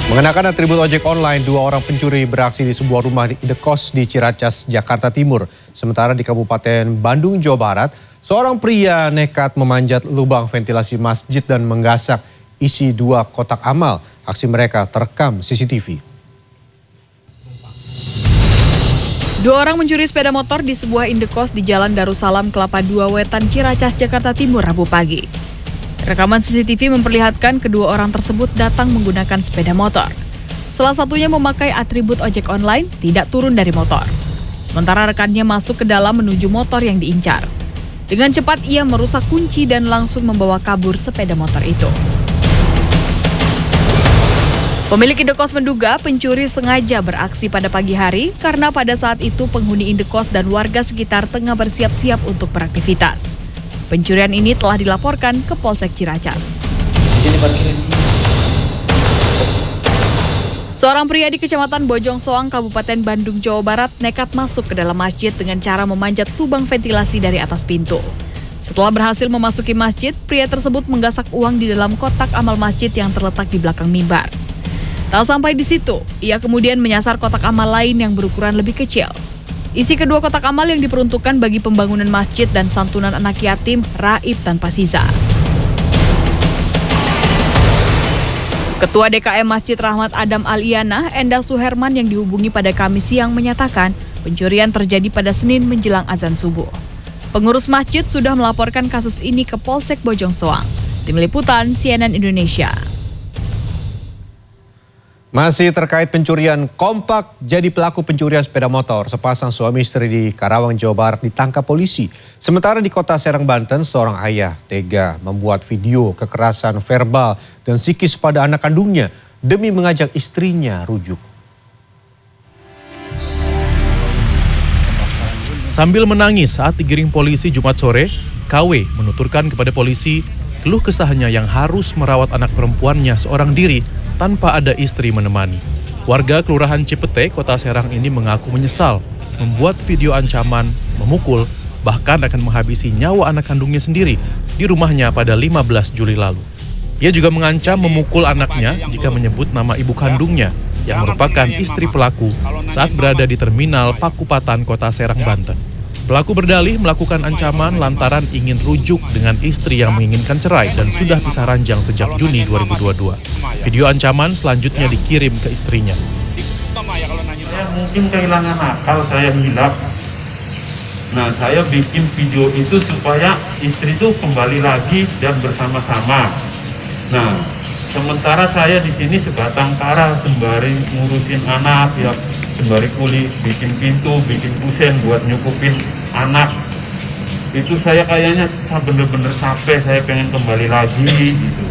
Mengenakan atribut ojek online, 2 orang pencuri beraksi di sebuah rumah indekos di Ciracas, Jakarta Timur. Sementara di Kabupaten Bandung, Jawa Barat, seorang pria nekat memanjat lubang ventilasi masjid dan menggasak isi 2 kotak amal. Aksi mereka terekam CCTV. 2 orang mencuri sepeda motor di sebuah indekos di Jalan Darussalam Kelapa II Wetan, Ciracas, Jakarta Timur, Rabu pagi. Rekaman CCTV memperlihatkan kedua orang tersebut datang menggunakan sepeda motor. Salah satunya memakai atribut ojek online, tidak turun dari motor. Sementara rekannya masuk ke dalam menuju motor yang diincar. Dengan cepat ia merusak kunci dan langsung membawa kabur sepeda motor itu. Pemilik indekos menduga pencuri sengaja beraksi pada pagi hari karena pada saat itu penghuni indekos dan warga sekitar tengah bersiap-siap untuk beraktivitas. Pencurian ini telah dilaporkan ke Polsek Ciracas. Seorang pria di Kecamatan Bojong Soang, Kabupaten Bandung, Jawa Barat nekat masuk ke dalam masjid dengan cara memanjat lubang ventilasi dari atas pintu. Setelah berhasil memasuki masjid, pria tersebut menggasak uang di dalam kotak amal masjid yang terletak di belakang mimbar. Tak sampai di situ, ia kemudian menyasar kotak amal lain yang berukuran lebih kecil. Isi kedua kotak amal yang diperuntukkan bagi pembangunan masjid dan santunan anak yatim raib tanpa sisa. Ketua DKM Masjid Rahmat Adam Al-Iyanah, Endah Suherman yang dihubungi pada Kamis siang menyatakan pencurian terjadi pada Senin menjelang azan subuh. Pengurus masjid sudah melaporkan kasus ini ke Polsek Bojong Soang. Tim Liputan CNN Indonesia. Masih terkait pencurian, kompak jadi pelaku pencurian sepeda motor. Sepasang suami istri di Karawang, Jawa Barat ditangkap polisi. Sementara di kota Serang, Banten, seorang ayah tega membuat video kekerasan verbal dan psikis pada anak kandungnya demi mengajak istrinya rujuk. Sambil menangis saat digiring polisi Jumat sore, KW menuturkan kepada polisi keluh kesahnya yang harus merawat anak perempuannya seorang diri tanpa ada istri menemani. Warga Kelurahan Cipete, Kota Serang ini mengaku menyesal membuat video ancaman, memukul, bahkan akan menghabisi nyawa anak kandungnya sendiri di rumahnya pada 15 Juli lalu. Ia juga mengancam memukul anaknya jika menyebut nama ibu kandungnya yang merupakan istri pelaku saat berada di Terminal Pakupatan, Kota Serang, Banten. Pelaku berdalih melakukan ancaman lantaran ingin rujuk dengan istri yang menginginkan cerai dan sudah pisah ranjang sejak Juni 2022. Video ancaman selanjutnya dikirim ke istrinya. Saya mungkin kehilangan akal, saya hilaf. Nah, saya bikin video itu supaya istri itu kembali lagi dan bersama-sama. Nah, sementara saya di sini sebatang kara sembari ngurusin anak, ya sembari kuli, bikin pintu, bikin kusen buat nyukupin anak. Itu saya kayaknya bener-bener capek, saya pengen kembali lagi gitu.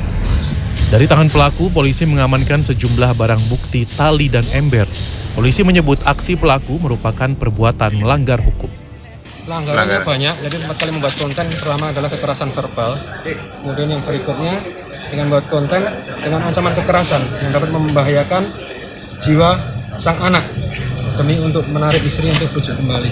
Dari tangan pelaku, polisi mengamankan sejumlah barang bukti tali dan ember. Polisi menyebut aksi pelaku merupakan perbuatan melanggar hukum. Pelanggarannya banyak, jadi 4 kali membuat konten. Pertama adalah kekerasan verbal, kemudian yang berikutnya dengan membuat konten dengan ancaman kekerasan yang dapat membahayakan jiwa sang anak demi untuk menarik istri untuk rujuk kembali.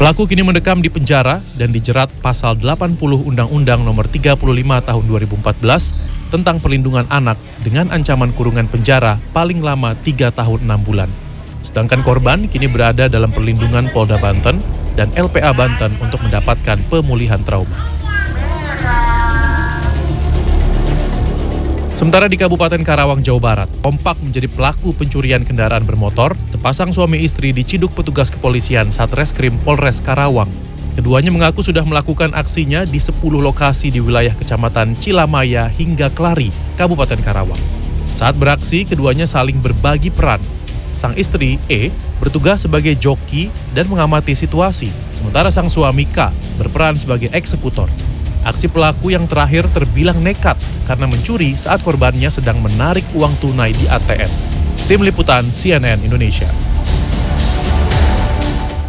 Pelaku kini mendekam di penjara dan dijerat pasal 80 Undang-Undang Nomor 35 Tahun 2014 tentang perlindungan anak dengan ancaman kurungan penjara paling lama 3 tahun 6 bulan. Sedangkan korban kini berada dalam perlindungan Polda Banten dan LPA Banten untuk mendapatkan pemulihan trauma. Sementara di Kabupaten Karawang, Jawa Barat, kompak menjadi pelaku pencurian kendaraan bermotor. Sepasang suami istri diciduk petugas kepolisian Satreskrim Polres Karawang. Keduanya mengaku sudah melakukan aksinya di 10 lokasi di wilayah Kecamatan Cilamaya hingga Kelari, Kabupaten Karawang. Saat beraksi, keduanya saling berbagi peran. Sang istri, E, bertugas sebagai joki dan mengamati situasi, sementara sang suami, K, berperan sebagai eksekutor. Aksi pelaku yang terakhir terbilang nekat karena mencuri saat korbannya sedang menarik uang tunai di ATM. Tim Liputan CNN Indonesia.